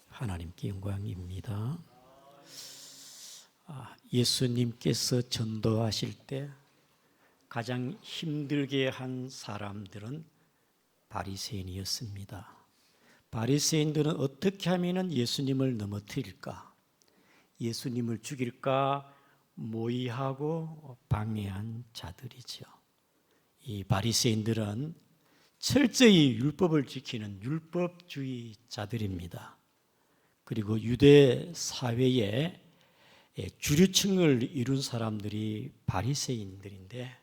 하나님께 영광입니다. 예수님께서 전도하실 때 가장 힘들게 한 사람들은 바리새인이었습니다. 바리새인들은 어떻게 하면 예수님을 넘어뜨릴까, 예수님을 죽일까 모의하고 방해한 자들이죠. 이 바리새인들은 철저히 율법을 지키는 율법주의자들입니다. 그리고 유대 사회의 주류층을 이룬 사람들이 바리새인들인데,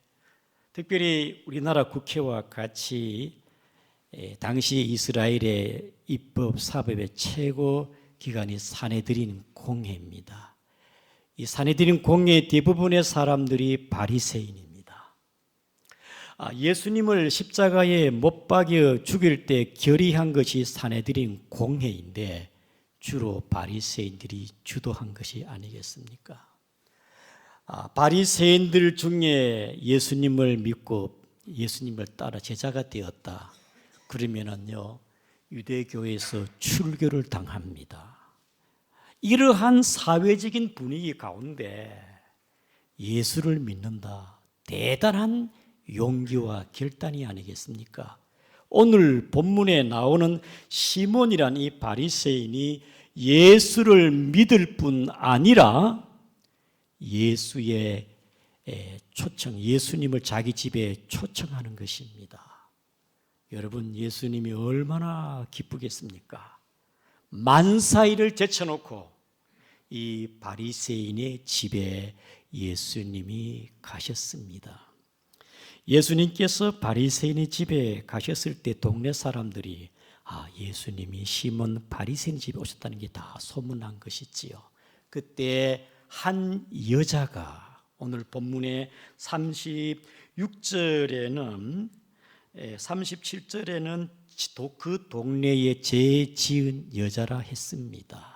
특별히 우리나라 국회와 같이 당시 이스라엘의 입법 사법의 최고 기관이 산헤드린 공회입니다. 이 산헤드린 공회 대부분의 사람들이 바리새인입니다. 예수님을 십자가에 못 박여 죽일 때 결의한 것이 산헤드린 공회인데 주로 바리새인들이 주도한 것이 아니겠습니까? 바리새인들 중에 예수님을 믿고 예수님을 따라 제자가 되었다 그러면은요, 유대교에서 출교를 당합니다. 이러한 사회적인 분위기 가운데 예수를 믿는다, 대단한 용기와 결단이 아니겠습니까? 오늘 본문에 나오는 시몬이란 이 바리새인이 예수를 믿을 뿐 아니라 예수의 초청, 예수님을 자기 집에 초청하는 것입니다. 여러분, 예수님이 얼마나 기쁘겠습니까? 만사일을 제쳐놓고 이 바리새인의 집에 예수님이 가셨습니다. 예수님께서 바리새인의 집에 가셨을 때 동네 사람들이 예수님이 시몬 바리새인 집에 오셨다는 게 다 소문난 것이지요. 그때 한 여자가, 오늘 본문의 36절에는 37절에는 그 동네에 죄 지은 여자라 했습니다.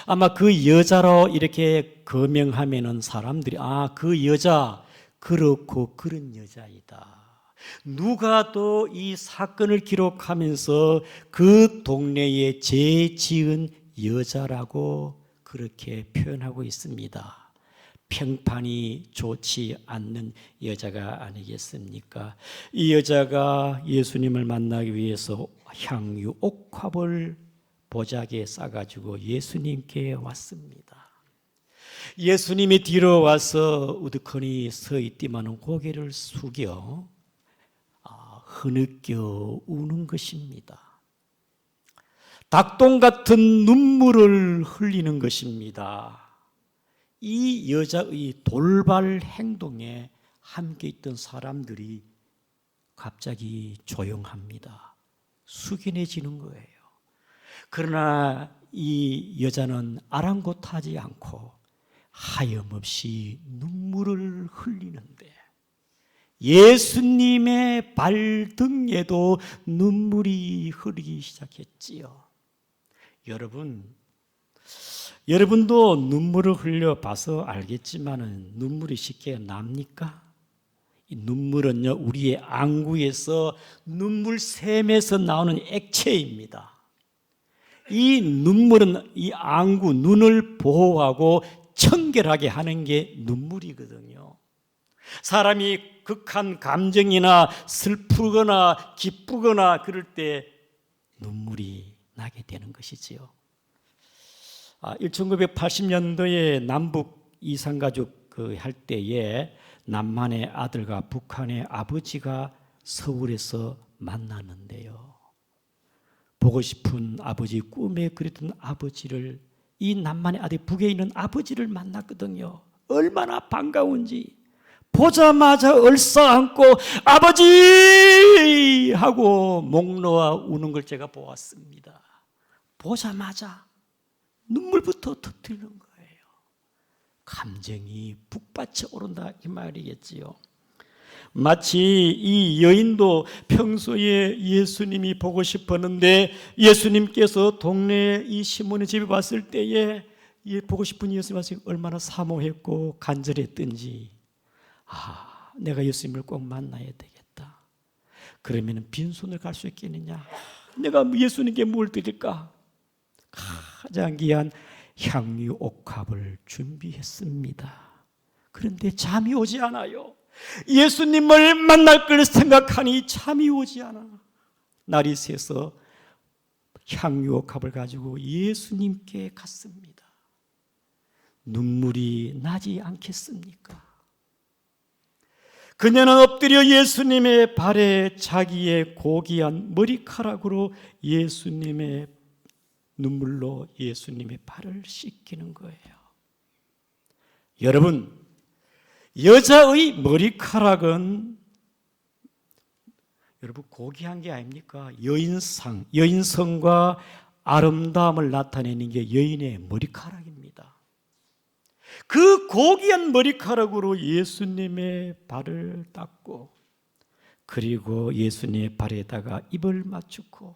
아마 그 여자로 이렇게 거명하면은 사람들이 그 여자 그렇고 그런 여자이다. 누가 또 이 사건을 기록하면서 그 동네에 죄 지은 여자라고 그렇게 표현하고 있습니다. 평판이 좋지 않는 여자가 아니겠습니까? 이 여자가 예수님을 만나기 위해서 향유 옥합을 보자기에 싸가지고 예수님께 왔습니다. 예수님이 뒤로 와서 우두커니 서 있지만 고개를 숙여 흐느껴 우는 것입니다. 닭똥 같은 눈물을 흘리는 것입니다. 이 여자의 돌발 행동에 함께 있던 사람들이 갑자기 조용합니다. 숙연해지는 거예요. 그러나 이 여자는 아랑곳하지 않고 하염없이 눈물을 흘리는데 예수님의 발등에도 눈물이 흐르기 시작했지요. 여러분도 눈물을 흘려 봐서 알겠지만 눈물이 쉽게 납니까? 이 눈물은요, 우리의 안구에서 눈물샘에서 나오는 액체입니다. 이 눈물은 이 안구, 눈을 보호하고 청결하게 하는 게 눈물이거든요. 사람이 극한 감정이나 슬프거나 기쁘거나 그럴 때 눈물이 나게 되는 것이지요. 1980년도에 남북 이산가족 할 때에 남한의 아들과 북한의 아버지가 서울에서 만났는데요. 보고 싶은 아버지, 꿈에 그렸던 아버지를, 이 남한의 아들 북에 있는 아버지를 만났거든요. 얼마나 반가운지 보자마자 얼싸안고 아버지 하고 목 놓아 우는 걸 제가 보았습니다. 보자마자 눈물부터 터뜨리는 거예요. 감정이 북받쳐 오른다 이 말이겠지요. 마치 이 여인도 평소에 예수님이 보고 싶었는데 예수님께서 동네에 이 시몬의 집에 왔을 때에 보고 싶은 예수님 왔을 때 얼마나 사모했고 간절했던지, 내가 예수님을 꼭 만나야 되겠다. 그러면 빈손을 갈 수 있겠느냐? 내가 예수님께 뭘 드릴까? 가장 귀한 향유 옥합을 준비했습니다. 그런데 잠이 오지 않아요. 예수님을 만날 걸 생각하니 잠이 오지 않아. 날이 새서 향유 옥합을 가지고 예수님께 갔습니다. 눈물이 나지 않겠습니까? 그녀는 엎드려 예수님의 발에 자기의 고귀한 머리카락으로 예수님의 눈물로 예수님의 발을 씻기는 거예요. 여러분, 여자의 머리카락은 여러분 고귀한 게 아닙니까? 여인성과 아름다움을 나타내는 게 여인의 머리카락입니다. 그 고귀한 머리카락으로 예수님의 발을 닦고 그리고 예수님의 발에다가 입을 맞추고,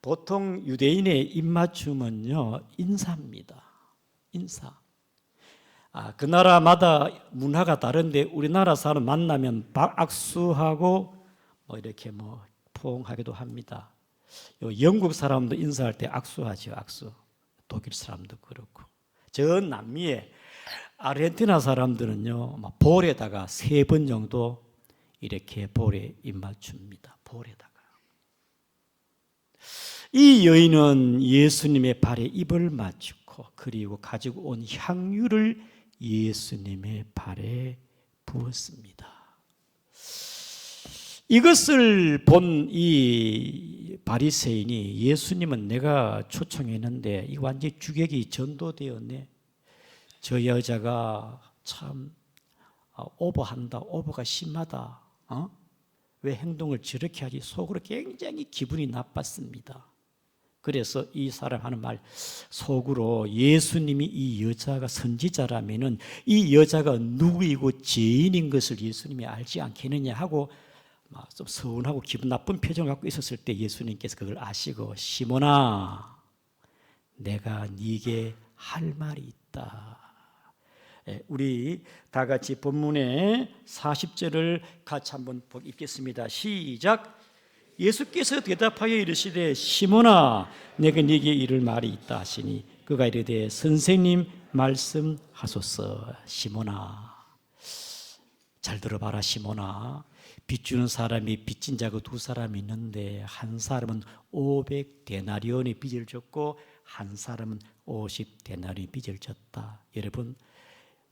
보통 유대인의 입맞춤은요 인사입니다. 인사. 그 나라마다 문화가 다른데 우리나라 사람 만나면 악수하고 이렇게 포옹하기도 합니다. 영국 사람도 인사할 때 악수하죠. 악수. 독일 사람도 그렇고. 저 남미에 아르헨티나 사람들은요 볼에다가 3번 정도 이렇게 볼에 입맞춥니다. 볼에다가. 이 여인은 예수님의 발에 입을 맞추고 그리고 가지고 온 향유를 예수님의 발에 부었습니다. 이것을 본 이 바리새인이 예수님은 내가 초청했는데 이 완전히 주객이 전도되었네. 저 여자가 참 오버한다. 오버가 심하다. 왜 행동을 저렇게 하지? 속으로 굉장히 기분이 나빴습니다. 그래서 이 사람 하는 말, 속으로 예수님이 이 여자가 선지자라면은 이 여자가 누구이고 죄인인 것을 예수님이 알지 않겠느냐 하고 좀 서운하고 기분 나쁜 표정을 갖고 있었을 때 예수님께서 그걸 아시고, 시몬아, 내가 네게 할 말이 있다. 우리 다 같이 본문의 40절을 같이 한번 읽겠습니다. 시작. 예수께서 대답하여 이르시되 시몬아, 내가 네게 이를 말이 있다 하시니 그가 이르되 선생님 말씀하소서. 시몬아, 잘 들어봐라. 시몬아, 빚주는 사람이 빚진 자가 2사람이 있는데 한 사람은 500데나리온의 빚을 졌고 한 사람은 50데나리온의 빚을 졌다. 여러분,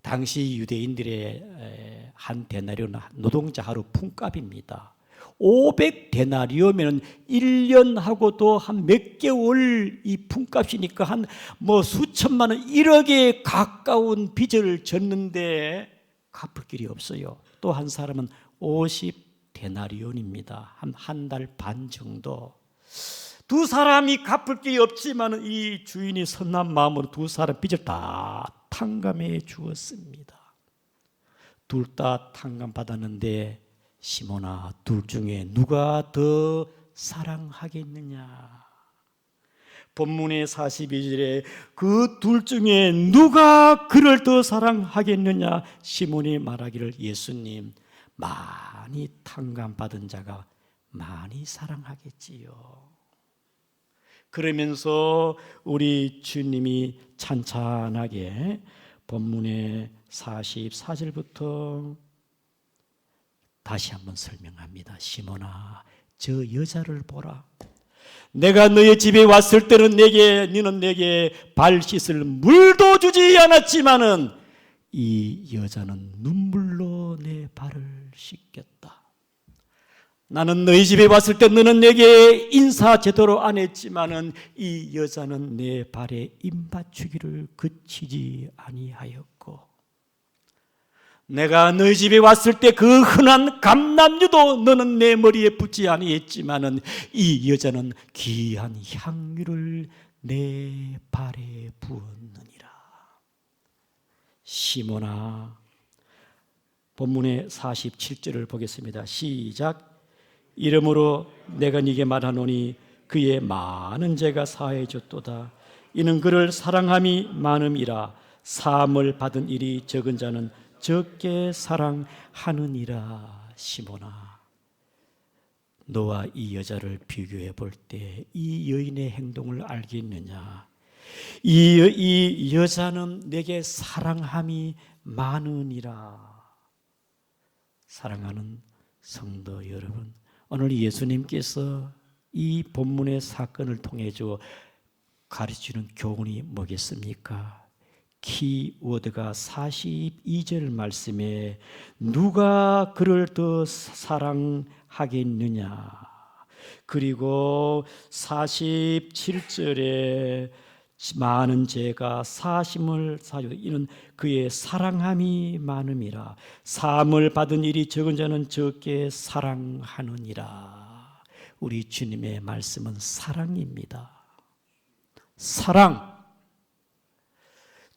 당시 유대인들의 한 데나리온은 노동자 하루 품값입니다. 500데나리온이면 1년하고도 한 몇 개월 이 품값이니까 한 수천만 원, 1억에 가까운 빚을 졌는데 갚을 길이 없어요. 또 한 사람은 50데나리온입니다. 한 달 반 정도. 2사람이 갚을 길이 없지만 이 주인이 선한 마음으로 2사람 빚을 다 탕감해 주었습니다. 둘 다 탕감 받았는데 시몬아, 둘 중에 누가 더 사랑하겠느냐? 본문의 42절에 그 둘 중에 누가 그를 더 사랑하겠느냐? 시몬이 말하기를 예수님, 많이 탕감받은 자가 많이 사랑하겠지요. 그러면서 우리 주님이 찬찬하게 본문의 44절부터 다시 한번 설명합니다. 시몬아, 저 여자를 보라. 내가 너의 집에 왔을 때는 너는 내게 발 씻을 물도 주지 않았지만은 이 여자는 눈물로 내 발을 씻겼다. 나는 너희 집에 왔을 때 너는 내게 인사 제대로 안 했지만은 이 여자는 내 발에 입 맞추기를 그치지 아니하였고, 내가 너희 집에 왔을 때 그 흔한 감람유도 너는 내 머리에 붓지 아니했지만은 이 여자는 귀한 향유를 내 발에 부었느니라. 시몬아, 본문의 47절을 보겠습니다. 시작. 이러므로 내가 네게 말하노니 그의 많은 죄가 사해 줬도다. 이는 그를 사랑함이 많음이라. 사함을 받은 일이 적은 자는 적게 사랑하느니라. 시몬아, 너와 이 여자를 비교해 볼 때 이 여인의 행동을 알겠느냐? 이 여자는 내게 사랑함이 많으니라. 사랑하는 성도 여러분, 오늘 예수님께서 이 본문의 사건을 통해 가르치는 교훈이 뭐겠습니까? 키워드가 42절 말씀에 누가 그를 더 사랑하겠느냐, 그리고 47절에 많은 죄가 사심을 사주 이는 그의 사랑함이 많음이라. 사함을 받은 일이 적은 자는 적게 사랑하느니라. 우리 주님의 말씀은 사랑입니다. 사랑,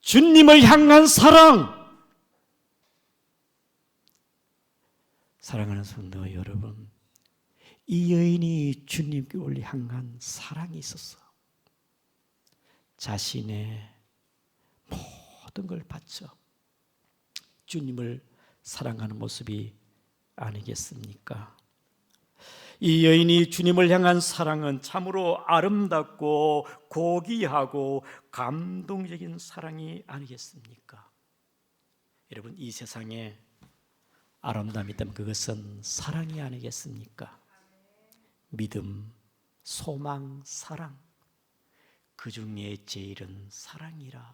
주님을 향한 사랑. 사랑하는 성도 여러분, 이 여인이 주님께 향한 사랑이 있었어. 자신의 모든 걸 바쳐 주님을 사랑하는 모습이 아니겠습니까? 이 여인이 주님을 향한 사랑은 참으로 아름답고 고귀하고 감동적인 사랑이 아니겠습니까? 여러분, 이 세상에 아름다움이 있다면 그것은 사랑이 아니겠습니까? 믿음, 소망, 사랑, 그 중에 제일은 사랑이라.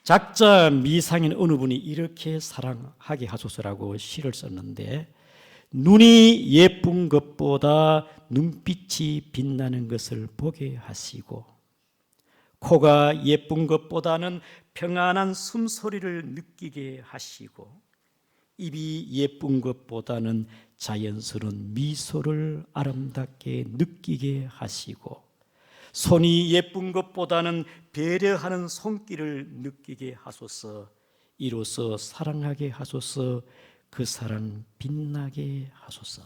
작자 미상인 어느 분이 이렇게 사랑하게 하소서라고 시를 썼는데, 눈이 예쁜 것보다 눈빛이 빛나는 것을 보게 하시고, 코가 예쁜 것보다는 평안한 숨소리를 느끼게 하시고, 입이 예쁜 것보다는 자연스러운 미소를 아름답게 느끼게 하시고, 손이 예쁜 것보다는 배려하는 손길을 느끼게 하소서. 이로써 사랑하게 하소서. 그 사랑 빛나게 하소서.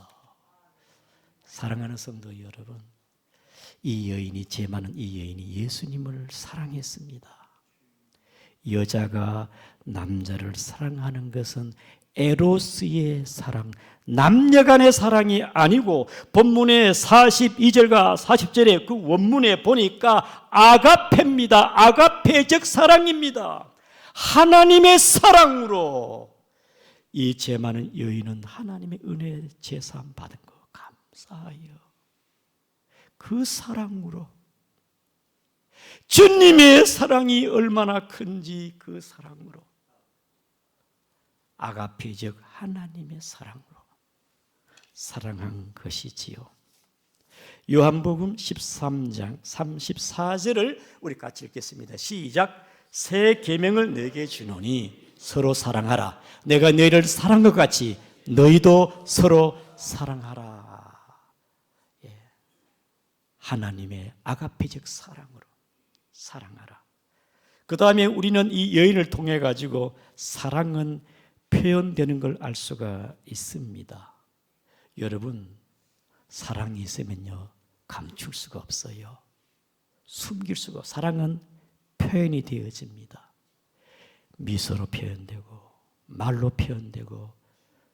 사랑하는 성도 여러분, 이 여인이, 죄 많은 이 여인이 예수님을 사랑했습니다. 여자가 남자를 사랑하는 것은 에로스의 사랑, 남녀간의 사랑이 아니고, 본문의 42절과 40절의 그 원문에 보니까 아가페입니다. 아가페적 사랑입니다. 하나님의 사랑으로 이 죄 많은 여인은 하나님의 은혜 제사함 받은 거 감사하여 그 사랑으로, 주님의 사랑이 얼마나 큰지 그 사랑으로, 아가페적 하나님의 사랑으로 사랑한 것이지요. 요한복음 13장 34절을 우리 같이 읽겠습니다. 시작. 새 계명을 너에게 주노니 서로 사랑하라. 내가 너희를 사랑한 것 같이 너희도 서로 사랑하라. 예. 하나님의 아가페적 사랑으로 사랑하라. 그 다음에 우리는 이 여인을 통해 가지고 사랑은 표현되는 걸 알 수가 있습니다. 여러분, 사랑이 있으면요 감출 수가 없어요. 숨길 수가 없어요. 사랑은 표현이 되어집니다. 미소로 표현되고 말로 표현되고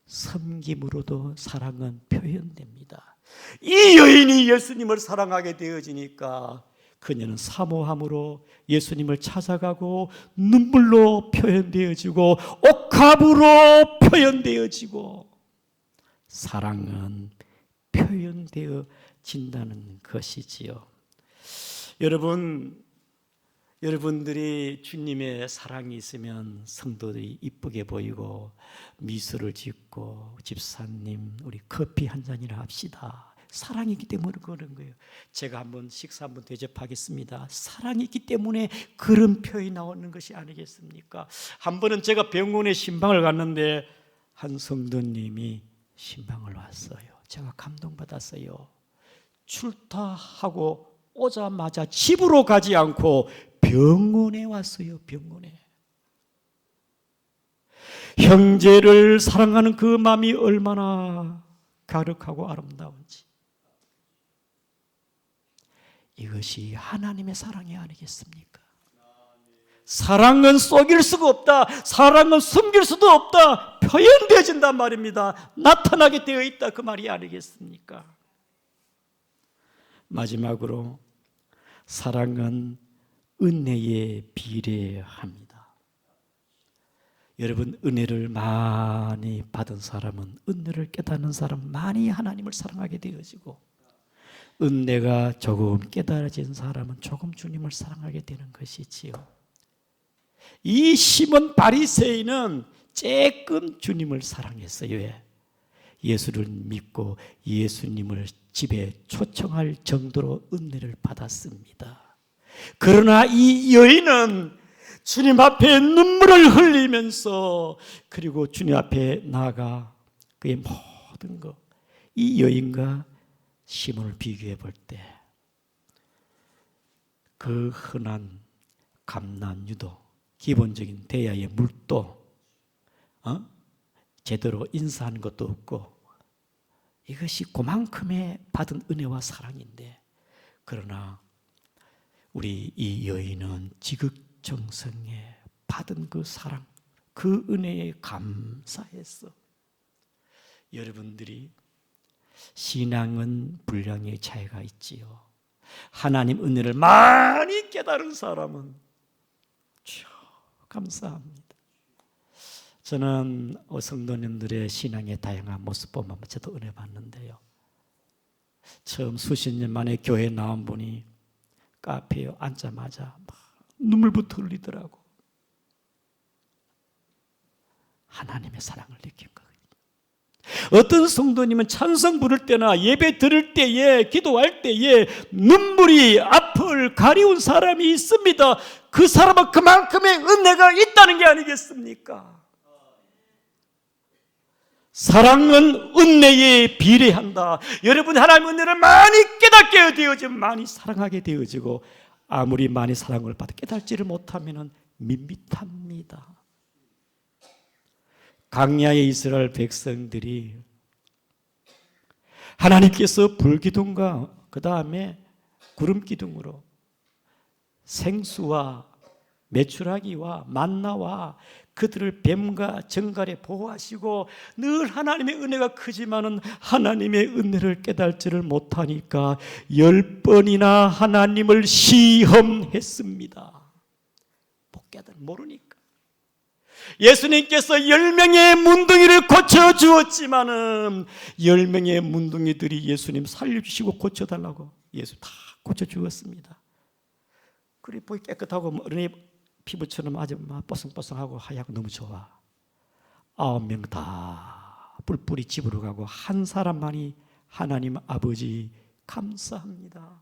섬김으로도 사랑은 표현됩니다. 이 여인이 예수님을 사랑하게 되어지니까 그녀는 사모함으로 예수님을 찾아가고 눈물로 표현되어지고 옥합으로 표현되어지고, 사랑은 표현되어진다는 것이지요. 여러분들이 주님의 사랑이 있으면 성도들이 이쁘게 보이고 미소를 짓고, 집사님 우리 커피 한 잔이나 합시다. 사랑이 있기 때문에 그런 거예요. 제가 한번 식사 한번 대접하겠습니다. 사랑이 있기 때문에 그런 표현이 나오는 것이 아니겠습니까? 한 번은 제가 병원에 신방을 갔는데 한 성도님이 신방을 왔어요. 제가 감동받았어요. 출타하고 오자마자 집으로 가지 않고 병원에 왔어요. 병원에. 형제를 사랑하는 그 마음이 얼마나 가득하고 아름다운지. 이것이 하나님의 사랑이 아니겠습니까? 사랑은 속일 수가 없다. 사랑은 숨길 수도 없다. 표현되어진단 말입니다. 나타나게 되어 있다. 그 말이 아니겠습니까? 마지막으로 사랑은 은혜에 비례합니다. 여러분, 은혜를 많이 받은 사람은, 은혜를 깨닫는 사람은 많이 하나님을 사랑하게 되어지고, 은혜가 조금 깨달아진 사람은 조금 주님을 사랑하게 되는 것이지요. 이 시몬 바리새인은 조금 주님을 사랑했어요. 왜? 예수를 믿고 예수님을 집에 초청할 정도로 은혜를 받았습니다. 그러나 이 여인은 주님 앞에 눈물을 흘리면서, 그리고 주님 앞에 나아가 그의 모든 것, 이 여인과 시몬을 비교해 볼 때 그 흔한 감난 유도, 기본적인 대야의 물도 제대로 인사하는 것도 없고, 이것이 그만큼의 받은 은혜와 사랑인데, 그러나 우리 이 여인은 지극정성에 받은 그 사랑, 그 은혜에 감사했어. 여러분들이 신앙은 분량의 차이가 있지요. 하나님 은혜를 많이 깨달은 사람은 감사합니다. 저는 성도님들의 신앙의 다양한 모습 보면 저도 은혜 받는데요. 처음 수십 년 만에 교회에 나온 분이 카페에 앉자마자 막 눈물부터 흘리더라고. 하나님의 사랑을 느낀 거예요. 어떤 성도님은 찬송 부를 때나 예배 드릴 때에, 기도할 때에 눈물이 앞을 가리운 사람이 있습니다. 그 사람은 그만큼의 은혜가 있다는 게 아니겠습니까? 사랑은 은혜에 비례한다. 여러분, 하나님의 은혜를 많이 깨닫게 되어지면 많이 사랑하게 되어지고, 아무리 많이 사랑을 받아 깨닫지를 못하면 밋밋합니다. 광야의 이스라엘 백성들이 하나님께서 불기둥과 그 다음에 구름기둥으로 생수와 메추라기와 만나와 그들을 뱀과 정갈에 보호하시고, 늘 하나님의 은혜가 크지만은 하나님의 은혜를 깨달지를 못하니까 10번이나 하나님을 시험했습니다. 못 깨달아, 모르니까. 예수님께서 10명의 문둥이를 고쳐주었지만은 10명의 문둥이들이 예수님 살려주시고 고쳐달라고 예수 다 고쳐주었습니다. 그래 보기 깨끗하고 어린이 피부처럼 아주 뽀송뽀송하고 하얗고 너무 좋아. 9명 다 뿔뿔이 집으로 가고 한 사람만이 하나님 아버지 감사합니다.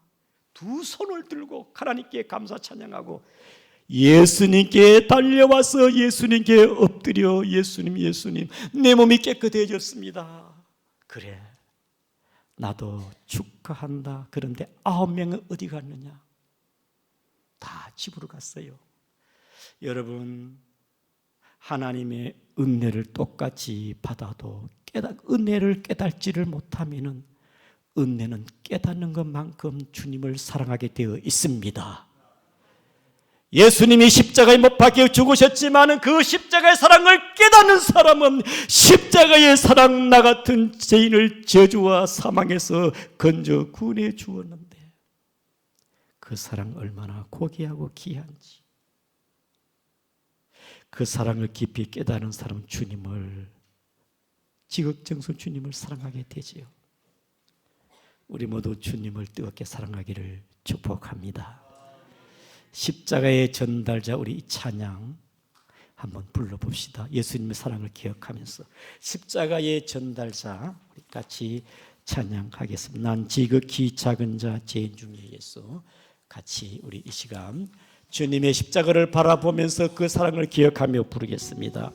두 손을 들고 하나님께 감사 찬양하고 예수님께 달려와서 예수님께 엎드려 예수님 내 몸이 깨끗해졌습니다. 그래, 나도 축하한다. 그런데 9명은 어디 갔느냐? 다 집으로 갔어요. 여러분, 하나님의 은혜를 똑같이 받아도 은혜를 깨닫지를 못하면 은혜는 깨닫는 것만큼 주님을 사랑하게 되어 있습니다. 예수님이 십자가에 못 박혀 죽으셨지만 그 십자가의 사랑을 깨닫는 사람은 십자가의 사랑, 나 같은 죄인을 저주와 사망에서 건져 구원해 주었는데 그 사랑 얼마나 고귀하고 귀한지, 그 사랑을 깊이 깨닫는 사람은 주님을, 지극정성 주님을 사랑하게 되지요. 우리 모두 주님을 뜨겁게 사랑하기를 축복합니다. 십자가의 전달자, 우리 찬양 한번 불러봅시다. 예수님의 사랑을 기억하면서 십자가의 전달자 우리 같이 찬양하겠습니다. 난 지극히 작은 자 죄인 중에 예수. 같이 우리 이 시간 주님의 십자가를 바라보면서 그 사랑을 기억하며 부르겠습니다.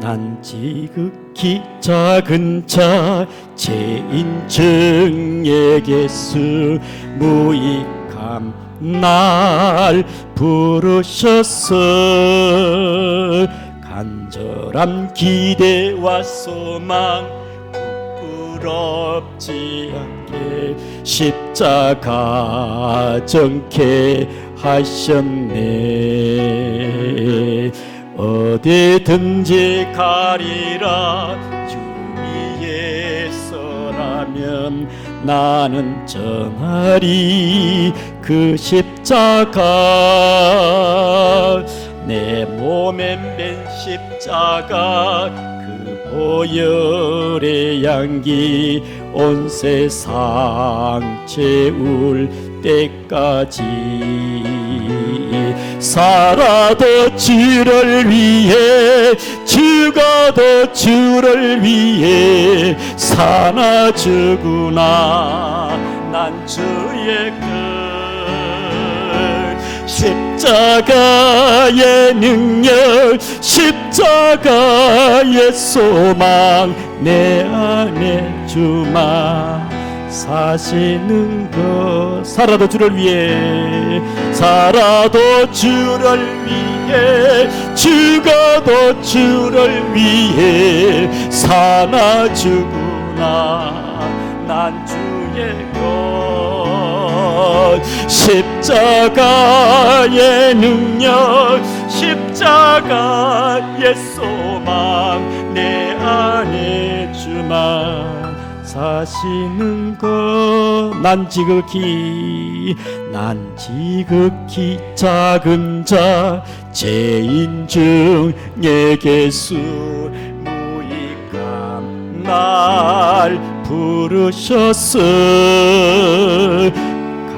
난 지극히 작은 자 죄인 중에 예수 무익함 날 부르셨어. 간절한 기대와 소망 부끄럽지 않게 십자가 정케 하셨네. 어디든지 가리라 주 위에 서라면 나는 전하리 그 십자가. 내 몸에 맨 십자가 그 보혈의 향기 온 세상 채울 때까지 살아도 주를 위해 죽어도 주를 위해 사나 죽으나 난 주의 것. 십자가의 능력 십자가의 소망 내 안에 주만 사시는 것. 살아도 주를 위해 살아도 주를 위해 죽어도 주를 위해 사나 죽으나 난 주의 것. 십자가의 능력 십자가의 소망 내 안에 주만 사시는 것. 난 지극히 작은 자 죄인 중에 개수 무익함 날 부르셨어.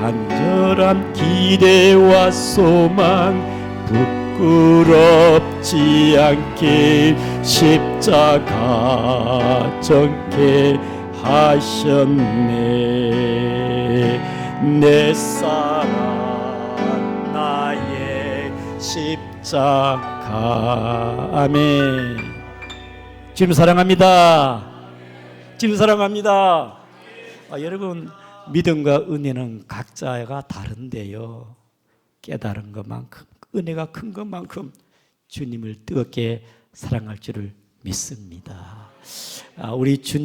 간절한 기대와 소망 부끄럽지 않게 십자가 정케 하셨네. 내 사랑 나의 십자가. 아멘. 주님 사랑합니다. 주님 사랑합니다. 여러분 믿음과 은혜는 각자가 다른데요, 깨달은 것만큼 은혜가 큰 것만큼 주님을 뜨겁게 사랑할 줄을 믿습니다. 우리 주님